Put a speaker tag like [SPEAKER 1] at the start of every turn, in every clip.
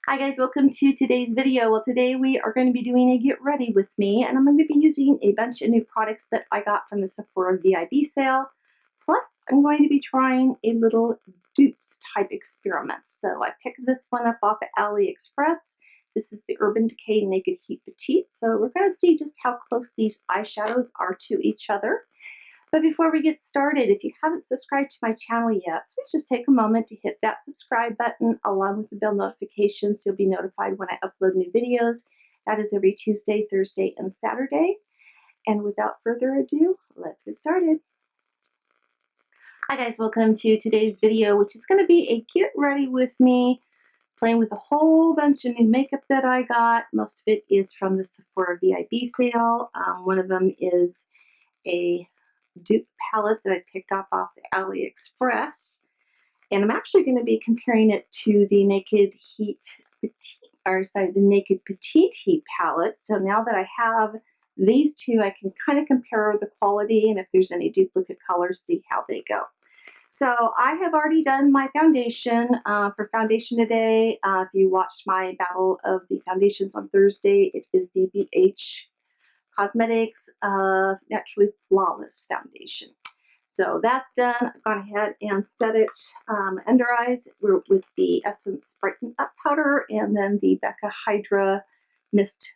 [SPEAKER 1] Hi guys, welcome to today's video. Well, today we are going to be doing a get ready with me, and I'm going to be using a bunch of new products that I got from the Sephora VIB sale. Plus, I'm going to be trying a little dupes type experiment. So I picked this one up off of AliExpress. This is the Urban Decay Naked Heat Petite. So we're going to see just how close these eyeshadows are to each other. But before we get started, if you haven't subscribed to my channel yet, please just take a moment to hit that subscribe button along with the bell notifications so you'll be notified when I upload new videos. That is every Tuesday, Thursday, and Saturday. And without further ado, let's get started. Hi guys, welcome to today's video, which is going to be a get ready with me, playing with a whole bunch of new makeup that I got. Most of it is from the Sephora VIB sale. One of them is a dupe palette that I picked up off the AliExpress, and I'm actually going to be comparing it to the Naked Petite Heat palette. So now that I have these two, I can kind of compare the quality and if there's any duplicate colors, see how they go. So I have already done my foundation for foundation today. If you watched my battle of the foundations on Thursday, it is the BH Cosmetics Naturally Flawless Foundation. So that's done. I've gone ahead and set it under eyes with the Essence Brighten Up powder and then the Becca Hydra Mist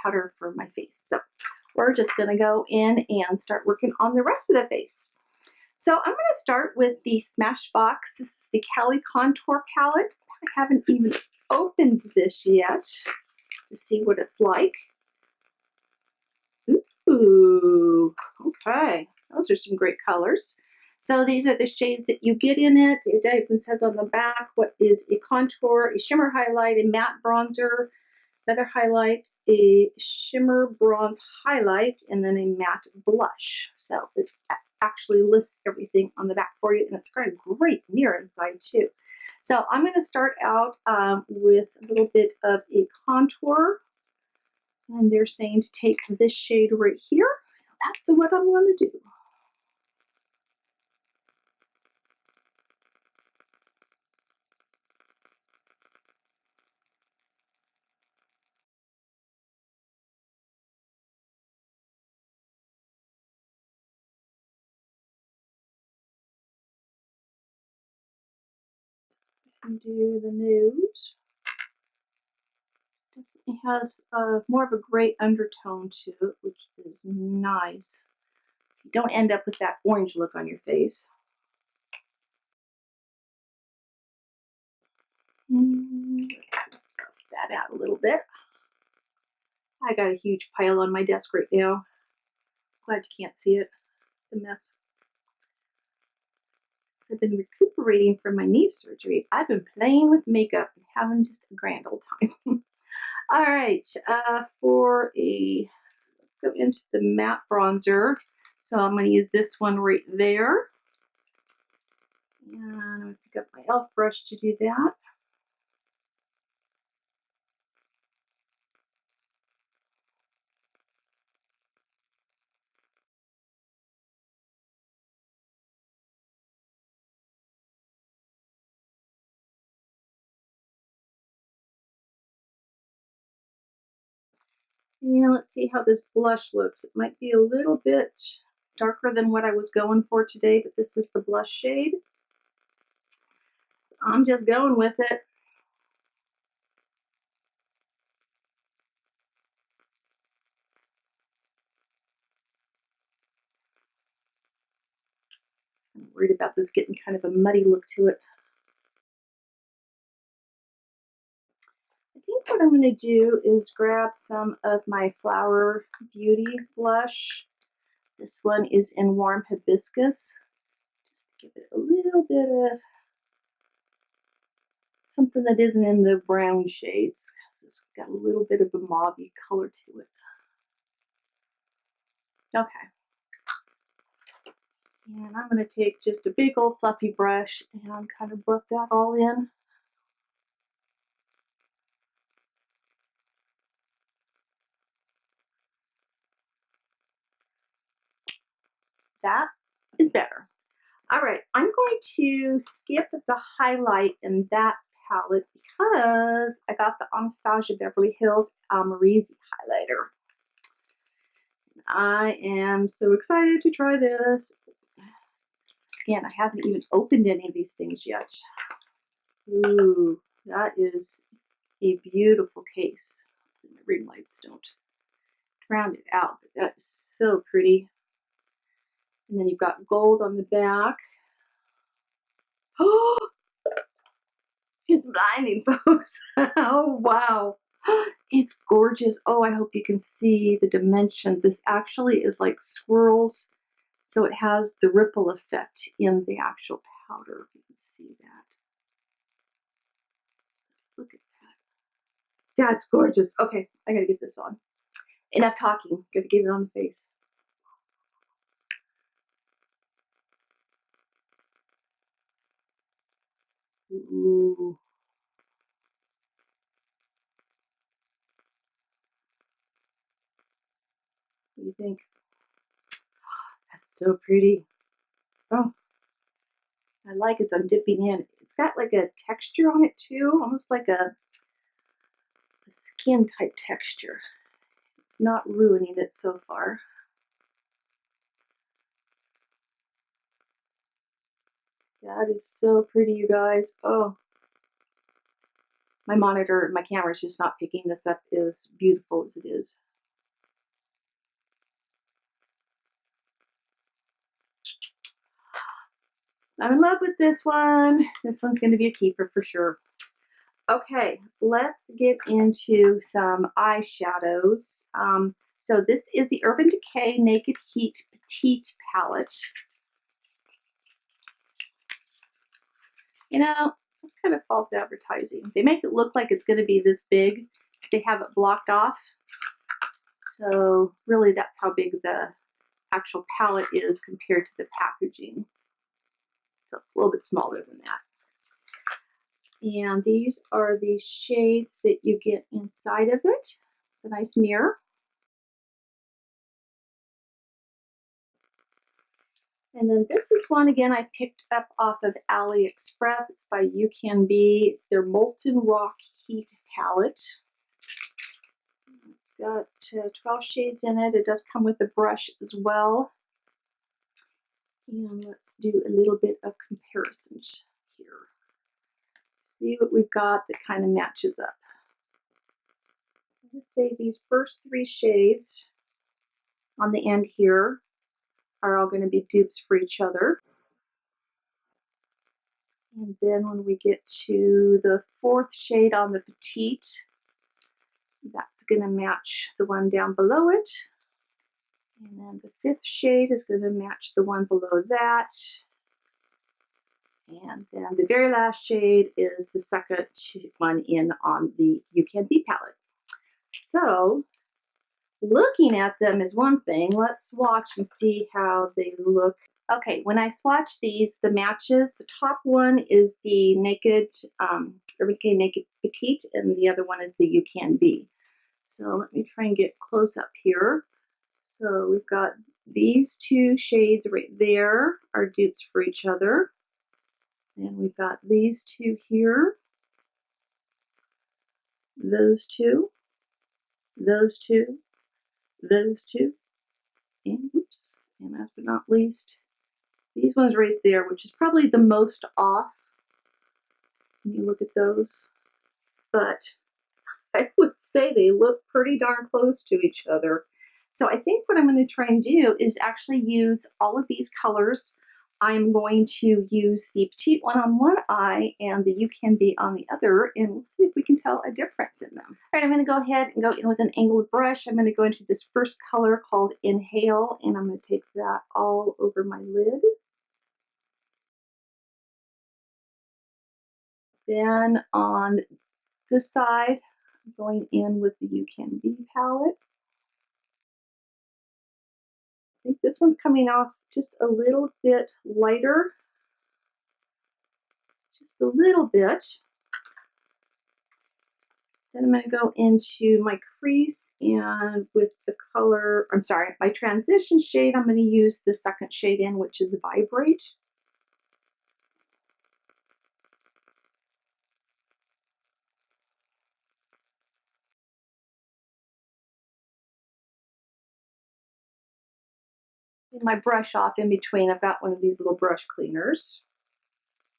[SPEAKER 1] powder for my face. So we're just going to go in and start working on the rest of the face. So I'm going to start with the Smashbox. This is the Cali Contour Palette. I haven't even opened this yet to see what it's like. Ooh, okay, those are some great colors. So these are the shades that you get in it. It even says on the back what is a contour, a shimmer highlight, a matte bronzer, another highlight, a shimmer bronze highlight, and then a matte blush. So it actually lists everything on the back for you, and it's got a great mirror inside too. So I'm going to start out with a little bit of a contour. And they're saying to take this shade right here. So that's what I'm going to do. And do the nose. Definitely has more of a gray undertone to it, which is nice. So you don't end up with that orange look on your face. Let's buff that out a little bit. I got a huge pile on my desk right now. Glad you can't see it. It's a mess. I've been recuperating from my knee surgery. I've been playing with makeup and having just a grand old time. All right, let's go into the matte bronzer. So I'm going to use this one right there. And I'm going to pick up my e.l.f. brush to do that. And let's see how this blush looks. It might be a little bit darker than what I was going for today, but this is the blush shade. I'm just going with it. I'm worried about this getting kind of a muddy look to it. I think what I'm going to do is grab some of my Flower Beauty blush. This one is in Warm Hibiscus. Just to give it a little bit of something that isn't in the brown shades. It's got a little bit of a mauve-y color to it. Okay. And I'm going to take just a big old fluffy brush and kind of buff that all in. That is better. All right, I'm going to skip the highlight in that palette because I got the Anastasia Beverly Hills Almerizi highlighter. I am so excited to try this. Again, I haven't even opened any of these things yet. Ooh, that is a beautiful case. My ring lights don't round it out, but that is so pretty. And then you've got gold on the back. Oh, it's blinding, folks. Oh, wow. It's gorgeous. Oh, I hope you can see the dimension. This actually is like swirls, so it has the ripple effect in the actual powder. You can see that. Look at that. That's gorgeous. Okay, I gotta get this on. Enough talking. Gotta get it on the face. Ooh. What do you think? That's so pretty. Oh, I like it as I'm dipping in. It's got like a texture on it too, almost like a skin type texture. It's not ruining it so far. That is so pretty, you guys. Oh, my monitor, my camera is just not picking this up as beautiful as it is. I'm in love with this one. This one's going to be a keeper for sure. Okay, let's get into some eyeshadows. So this is the Urban Decay Naked Heat Petite Palette. You know, it's kind of false advertising. They make it look like it's going to be this big. They have it blocked off. So really that's how big the actual palette is compared to the packaging. So it's a little bit smaller than that. And these are the shades that you get inside of it. A nice mirror. And then this is one, again, I picked up off of AliExpress. It's by Canby. It's their Molten Rock Heat Palette. It's got 12 shades in it. It does come with a brush as well. And let's do a little bit of comparisons here. See what we've got that kind of matches up. Let's say these first 3 shades on the end here are all going to be dupes for each other. And then when we get to the 4th shade on the Petite, that's going to match the one down below it. And then the 5th shade is going to match the one below that. And then the very last shade is the second one in on the Canby palette. So looking at them is one thing. Let's swatch and see how they look. Okay, when I swatch these, the matches, the top one is the Naked, Urban Decay Naked Petite, and the other one is the Canby. So let me try and get close up here. So we've got these 2 shades right there are dupes for each other. And we've got these 2 here. Those 2. Those 2. Those 2. And oops. And last but not least, these ones right there, which is probably the most off when you look at those. But I would say they look pretty darn close to each other. So I think what I'm going to try and do is actually use all of these colors. I'm going to use the Petite one on one eye and the Canby on the other, and we'll see if we can tell a difference in them. All right, I'm going to go ahead and go in with an angled brush. I'm going to go into this first color called Inhale, and I'm going to take that all over my lid. Then on this side, I'm going in with the Canby palette. I think this one's coming off just a little bit lighter. Just a little bit. Then I'm going to go into my crease, and with the color, I'm sorry, my transition shade, I'm going to use the second shade in, which is Vibrate. my brush off in between. I've got one of these little brush cleaners.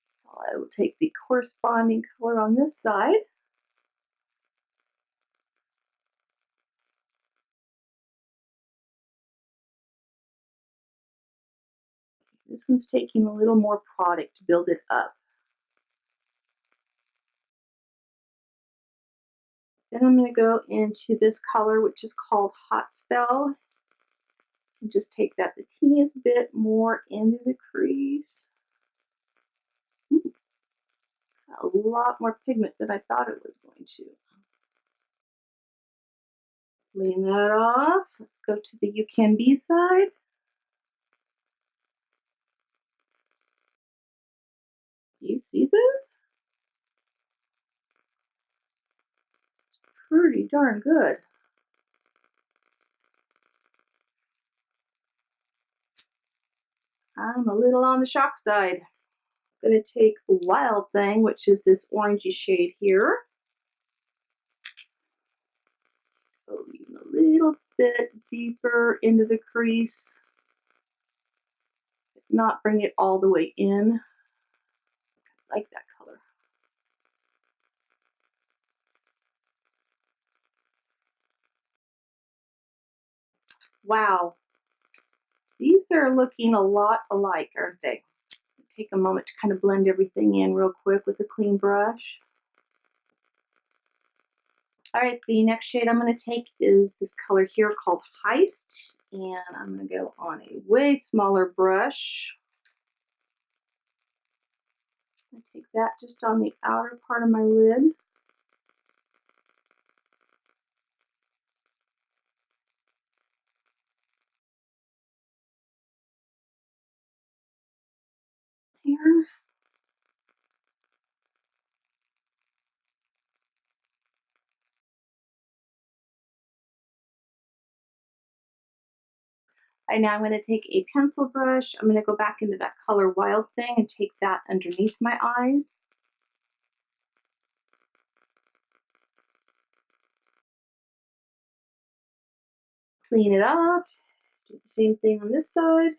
[SPEAKER 1] So I will take the corresponding color on this side. This one's taking a little more product to build it up. Then I'm going to go into this color, which is called Hot Spell. And just take that the teeniest bit more into the crease. Ooh, got a lot more pigment than I thought it was going to. Clean that off. Let's go to the Canby side. Do you see this? It's pretty darn good. I'm a little on the shock side. I'm going to take Wild Thing, which is this orangey shade here. Go even a little bit deeper into the crease. Not bring it all the way in. I like that color. Wow. These are looking a lot alike, aren't they? Take a moment to kind of blend everything in real quick with a clean brush. All right, the next shade I'm going to take is this color here called Heist, and I'm going to go on a way smaller brush. I take that just on the outer part of my lid. Here. And now I'm going to take a pencil brush. I'm going to go back into that color Wild Thing and take that underneath my eyes. Clean it off. Do the same thing on this side.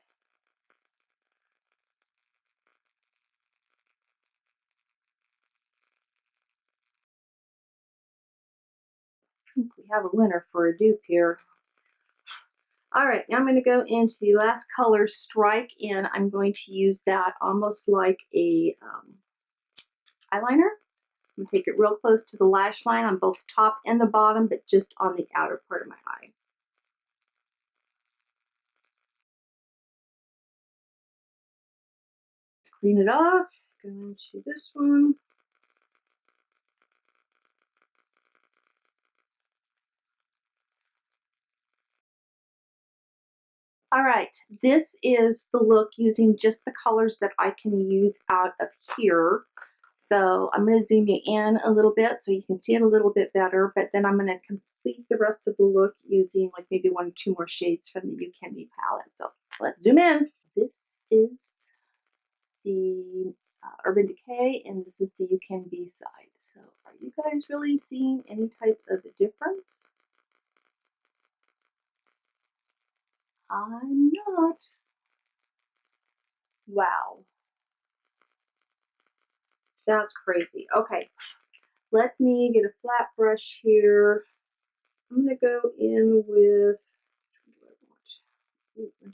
[SPEAKER 1] I think we have a winner for a dupe here. All right, now I'm going to go into the last color, Strike, and I'm going to use that almost like a eyeliner. I'm going to take it real close to the lash line on both the top and the bottom, but just on the outer part of my eye. Clean it off. Go into this one. All right, this is the look using just the colors that I can use out of here. So I'm going to zoom you in a little bit so you can see it a little bit better, but then I'm going to complete the rest of the look using like maybe 1 or 2 more shades from the Canby palette. So let's zoom in. This is the Urban Decay, and this is the Canby side. So are you guys really seeing any type of a difference? I'm not. Wow. That's crazy. Okay, let me get a flat brush here. I'm going to go in with, I'm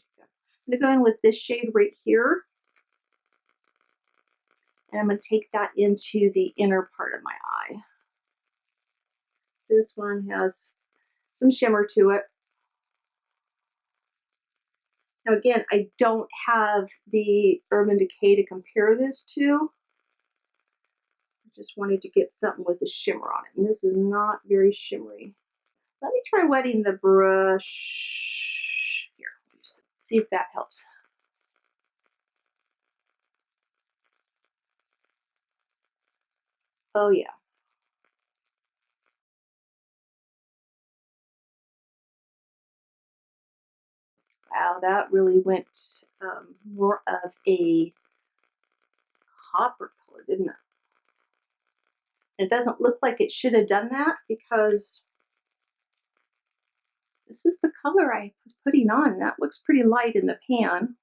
[SPEAKER 1] going to go in with this shade right here. And I'm going to take that into the inner part of my eye. This one has some shimmer to it. Now again, I don't have the Urban Decay to compare this to. I just wanted to get something with a shimmer on it. And this is not very shimmery. Let me try wetting the brush here. See if that helps. Oh yeah. Wow, that really went more of a copper color, didn't it? It doesn't look like it should have done that because this is the color I was putting on. That looks pretty light in the pan.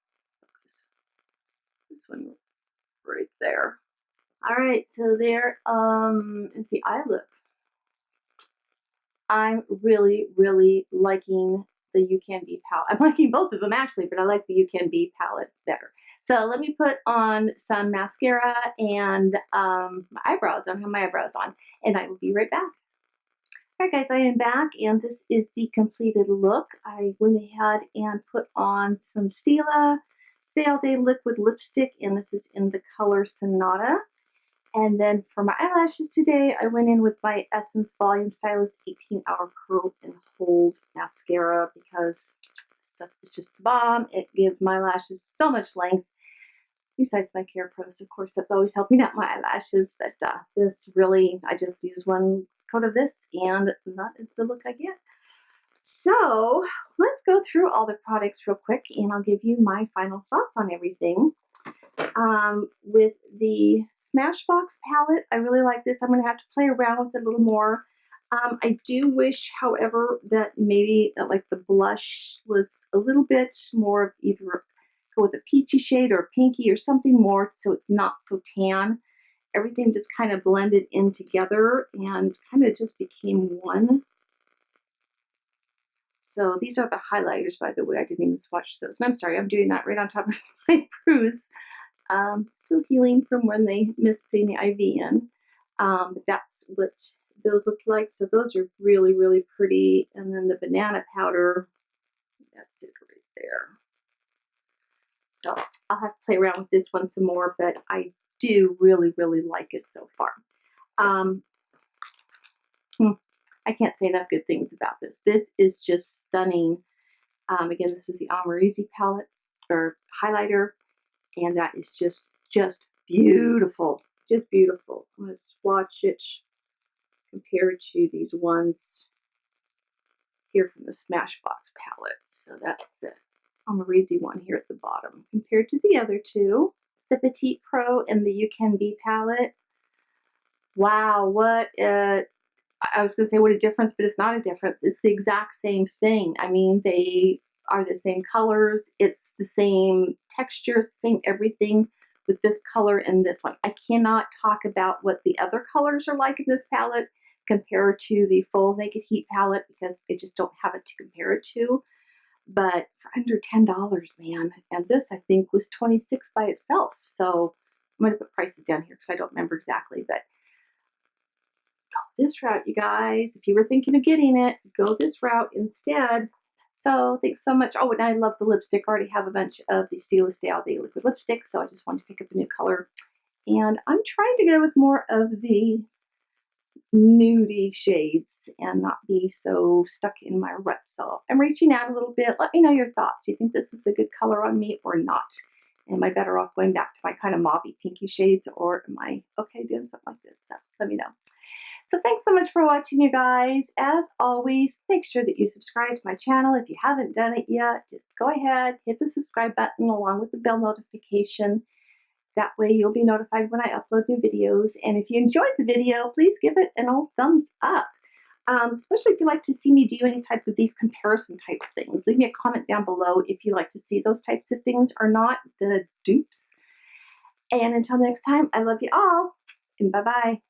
[SPEAKER 1] This one right there. All right, so there is the eye look. I'm really, really liking the You Can Be palette. I'm liking both of them actually, but I like the You Can Be palette better. So let me put on some mascara and my eyebrows. I don't have my eyebrows on, and I will be right back. Alright guys, I am back, and this is the completed look. I went ahead and put on some Stila Stay All Day Liquid Lipstick, and this is in the color Sonata. And then for my eyelashes today, I went in with my Essence Volume Stylist 18-Hour Curl and Hold Mascara because this stuff is just the bomb. It gives my lashes so much length. Besides my Care Pros, of course, that's always helping out my eyelashes. But this really, I just use one coat of this, and that is the look I get. So let's go through all the products real quick, and I'll give you my final thoughts on everything. With the Smashbox palette, I really like this. I'm going to have to play around with it a little more. I do wish, however, that maybe like the blush was a little bit more of either go with a peachy shade or a pinky or something more so it's not so tan. Everything just kind of blended in together and kind of just became one. So these are the highlighters, by the way. I didn't even swatch those. And I'm sorry, I'm doing that right on top of my bruise. Still healing from when they missed putting the IV in. But that's what those look like. So those are really, really pretty. And then the banana powder, that's it right there. So I'll have to play around with this one some more, but I do really, really like it so far. I can't say enough good things about this. This is just stunning. Again, this is the Amrezy palette or highlighter, and that is just beautiful. Just beautiful. I'm going to swatch it compared to these ones here from the Smashbox palette. So that's the Amrezy one here at the bottom. Compared to the other two, the Petite Pro and the You Can Be palette. Wow, what a... I was going to say what a difference, but it's not a difference. It's the exact same thing. I mean, they are the same colors. It's the same textures, same everything with this color and this one. I cannot talk about what the other colors are like in this palette compared to the Full Naked Heat palette because I just don't have it to compare it to. But for under $10, man. And this, I think, was $26 by itself. So I'm going to put prices down here because I don't remember exactly, but go this route, you guys. If you were thinking of getting it, go this route instead. So thanks so much. Oh, and I love the lipstick. I already have a bunch of the Stila Stay All Day Liquid Lipstick, so I just wanted to pick up a new color. And I'm trying to go with more of the nudie shades and not be so stuck in my rut. So I'm reaching out a little bit. Let me know your thoughts. Do you think this is a good color on me or not? Am I better off going back to my kind of mauvey pinky shades, or am I okay doing something like this? So let me know. So thanks so much for watching, you guys. As always, make sure that you subscribe to my channel. If you haven't done it yet, just go ahead, hit the subscribe button along with the bell notification. That way you'll be notified when I upload new videos. And if you enjoyed the video, please give it an old thumbs up. Especially if you like to see me do any type of these comparison type things. Leave me a comment down below if you like to see those types of things or not, the dupes. And until next time, I love you all, and bye-bye.